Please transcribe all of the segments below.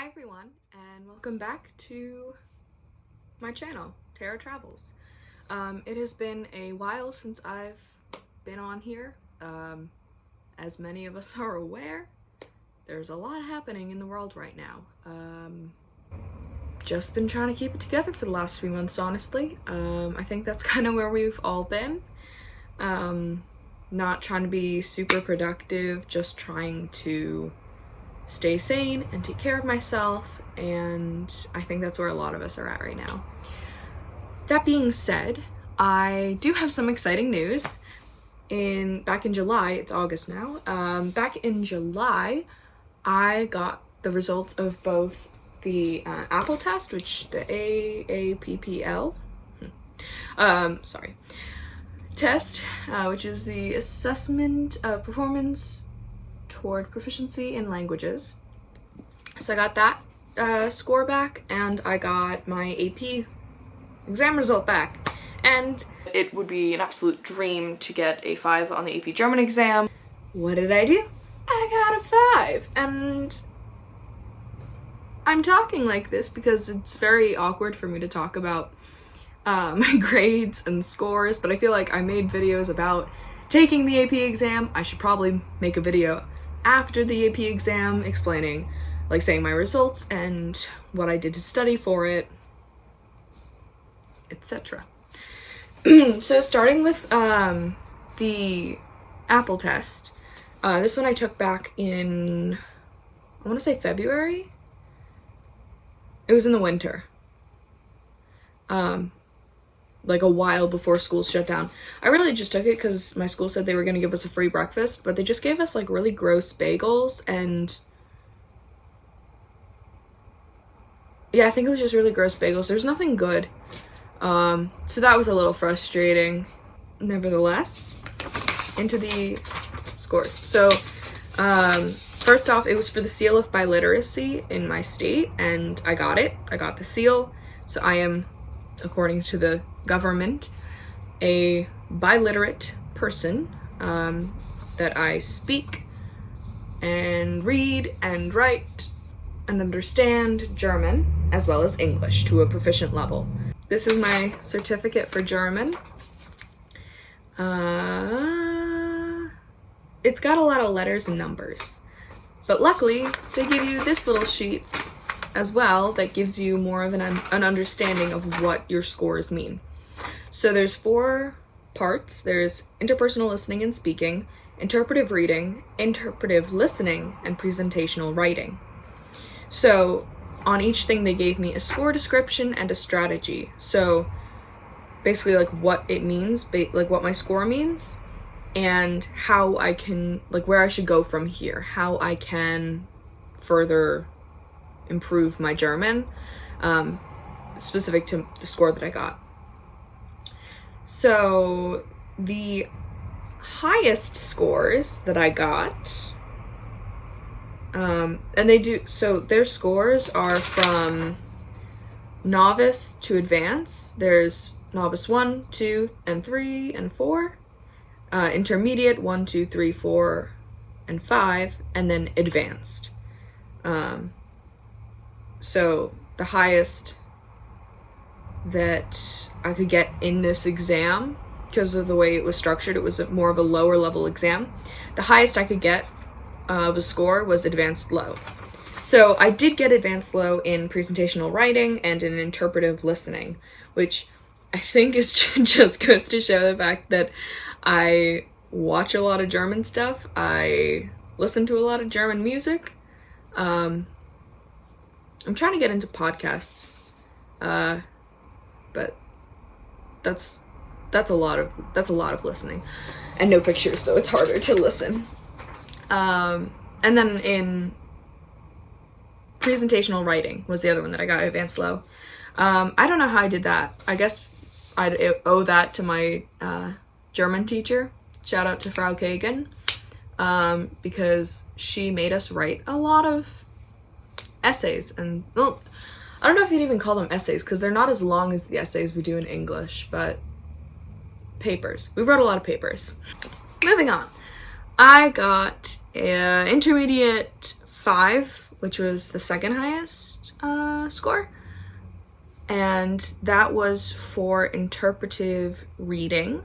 Hi everyone, and welcome back to my channel, Tara Travels. It has been a while since I've been on here. As many of us are aware, there's a lot happening in the world right now. Just been trying to keep it together for the last few months, honestly. I think that's kind of where we've all been. Not trying to be super productive, just trying to stay sane and take care of myself, and I think that's where a lot of us are at right now. That being said, I do have some exciting news. Back in July, it's August now, back in July, I got the results of both the AAPPL test, which the AAPPL, test, which is the assessment of performance toward proficiency in languages. So I got that score back, and I got my AP exam result back. And it would be an absolute dream to get a 5 on the AP German exam. What did I do? I got a 5! And I'm talking like this because it's very awkward for me to talk about my grades and scores, but I feel like I made videos about taking the AP exam. I should probably make a video after the AP exam explaining, like, saying my results and what I did to study for it, etc. So starting with the AAPPL test, this one I took back in, I want to say February. It was in the winter. Like a while before school shut down. I really just took it because my school said they were going to give us a free breakfast, but they just gave us like really gross bagels, and yeah, I think it was just really gross bagels. There's nothing good. So that was a little frustrating. Nevertheless, into the scores. So first off, it was for the seal of biliteracy in my state, and I got it. I got the seal. So I am, according to the government, a biliterate person, that I speak and read and write and understand German as well as English to a proficient level. This is my certificate for German. It's got a lot of letters and numbers, but luckily they give you this little sheet as well that gives you more of an understanding of what your scores mean. So there's 4 parts. There's interpersonal listening and speaking, interpretive reading, interpretive listening, and presentational writing. So on each thing they gave me a score description and a strategy. So basically like what it means, like what my score means, and how I can, like where I should go from here, how I can further improve my German, specific to the score that I got. So the highest scores that I got, and their scores are from novice to advanced. There's novice 1, 2, and 3, and 4, intermediate 1, 2, 3, 4, and 5, and then advanced. So the highest that I could get in this exam, because of the way it was structured, it was more of a lower level exam. The highest I could get of a score was advanced low. So I did get advanced low in presentational writing and in interpretive listening, which I think is just goes to show the fact that I watch a lot of German stuff. I listen to a lot of German music. I'm trying to get into podcasts, but that's a lot of listening, and no pictures, so it's harder to listen. And then in presentational writing was the other one that I got advanced low. I don't know how I did that. I guess I'd owe that to my German teacher. Shout out to Frau Kagan, because she made us write a lot of essays, and well, I don't know if you'd even call them essays because they're not as long as the essays we do in English, but papers. We wrote a lot of papers. Moving on. I got an intermediate 5 which was the second highest score. And that was for interpretive reading.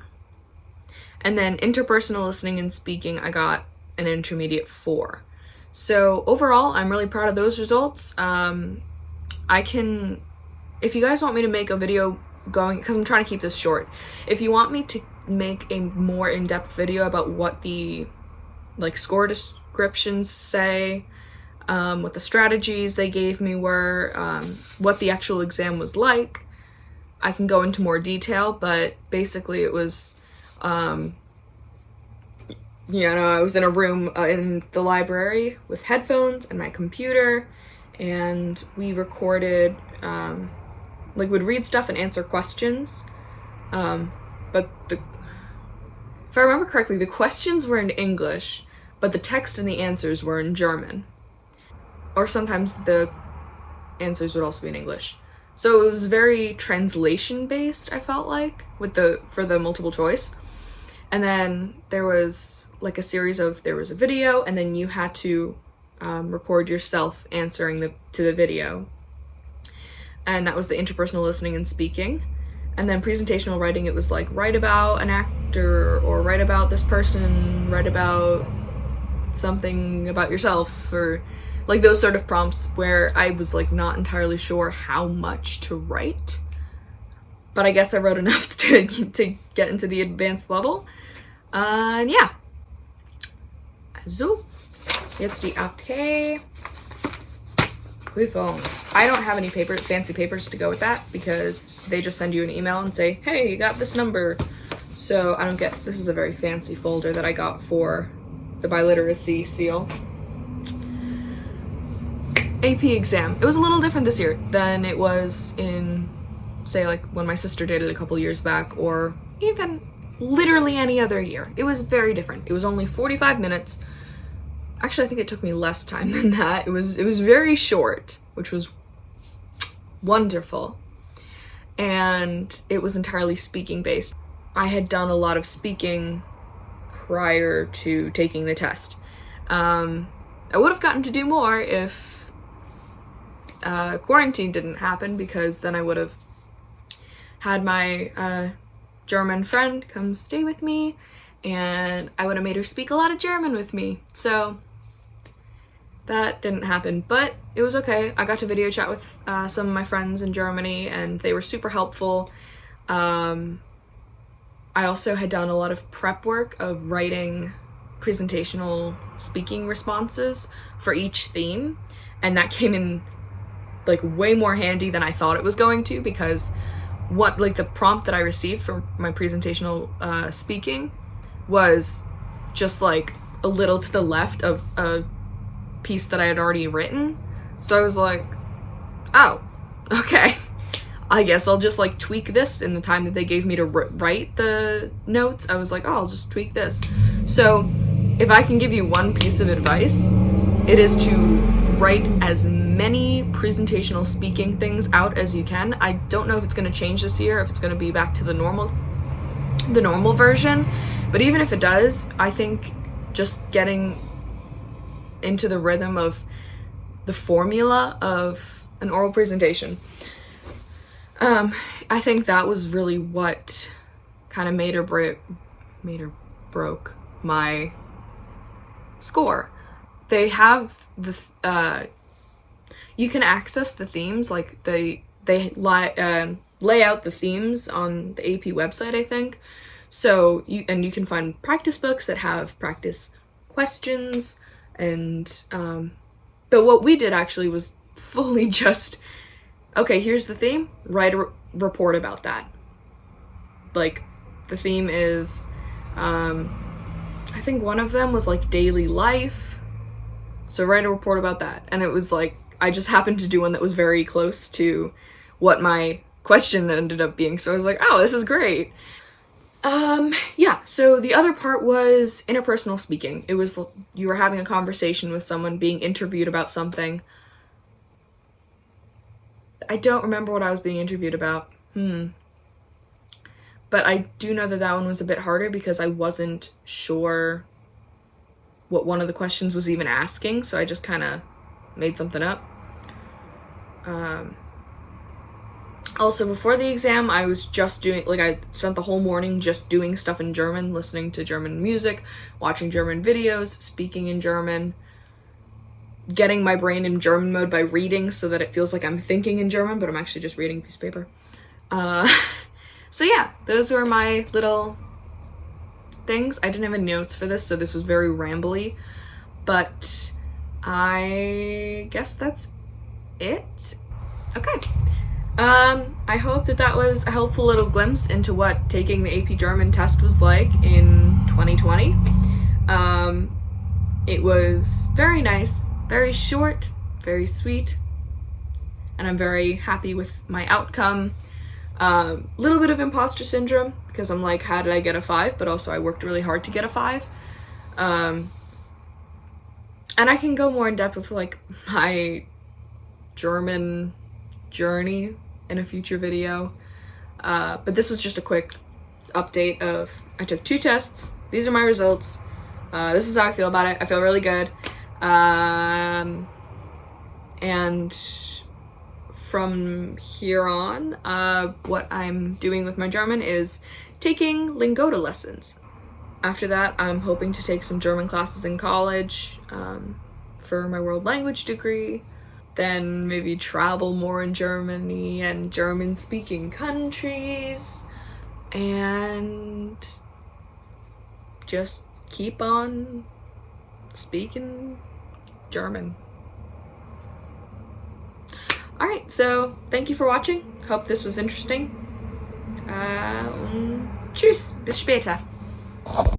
And then interpersonal listening and speaking, I got an intermediate 4. So overall, I'm really proud of those results. If you guys want me to make a video going, because I'm trying to keep this short, if you want me to make a more in-depth video about what the score descriptions say, what the strategies they gave me were, what the actual exam was like, I can go into more detail, but basically it was, I was in a room in the library with headphones and my computer, and we recorded, would read stuff and answer questions, but if I remember correctly, the questions were in English, but the text and the answers were in German. Or sometimes the answers would also be in English. So it was very translation-based, I felt like, for the multiple choice. And then there was a series of, there was a video, and then you had to record yourself answering to the video. And that was the interpersonal listening and speaking. And then presentational writing, it was write about an actor, or write about this person, write about something about yourself, or those sort of prompts where I was not entirely sure how much to write. But I guess I wrote enough to get into the advanced level. And yeah. So, jetzt die AP Prüfung. I don't have any fancy papers to go with that, because they just send you an email and say, hey, you got this number. So I don't get, this is a very fancy folder that I got for the biliteracy seal. AP exam. It was a little different this year than it was in, say, when my sister did it a couple years back, or even literally any other year. It was very different. It was only 45 minutes. Actually, I think it took me less time than that. It was very short, which was wonderful. And it was entirely speaking based. I had done a lot of speaking prior to taking the test. I would have gotten to do more if quarantine didn't happen, because then I would have had my German friend come stay with me, and I would have made her speak a lot of German with me. So that didn't happen, but it was okay. I got to video chat with some of my friends in Germany, and they were super helpful. I also had done a lot of prep work of writing presentational speaking responses for each theme, and that came in way more handy than I thought it was going to, because the prompt that I received for my presentational speaking was just a little to the left of a piece that I had already written. So I was like, oh, okay, I guess I'll just tweak this in the time that they gave me to write the notes. I was like, oh, I'll just tweak this. So if I can give you one piece of advice, it is to write as many presentational speaking things out as you can. I don't know if it's going to change this year, if it's going to be back to the normal version, but even if it does, I think just getting into the rhythm of the formula of an oral presentation, I think that was really what kind of made or broke my score. They have the you can access the themes, they lay out the themes on the AP website, I think. So you can find practice books that have practice questions, and but what we did actually was fully just, okay, here's the theme, write a report about that. The theme is, I think one of them was daily life, so write a report about that. And it was I just happened to do one that was very close to what my question ended up being, so I was like, oh, this is great. Yeah, so the other part was interpersonal speaking. It was, you were having a conversation with someone, being interviewed about something. I don't remember what I was being interviewed about. But I do know that one was a bit harder, because I wasn't sure what one of the questions was even asking, so I just kind of made something up. Also, before the exam, I was just doing, like, I spent the whole morning just doing stuff in German, listening to German music, watching German videos, speaking in German, getting my brain in German mode by reading so that it feels like I'm thinking in German, but I'm actually just reading a piece of paper. So yeah, those were my little things. I didn't have any notes for this, so this was very rambly, but I guess that's it. Okay. I hope that was a helpful little glimpse into what taking the AP German test was like in 2020. It was very nice, very short, very sweet, and I'm very happy with my outcome. Little bit of imposter syndrome, because I'm like, how did I get a 5? But also I worked really hard to get a 5. And I can go more in depth with like my German journey in a future video. But this was just a quick update of, I took 2 tests. These are my results. This is how I feel about it. I feel really good. And from here on, what I'm doing with my German is taking Lingota lessons. After that, I'm hoping to take some German classes in college for my world language degree. Then maybe travel more in Germany and German-speaking countries, and just keep on speaking German. Alright, so thank you for watching. Hope this was interesting. Tschüss, bis später.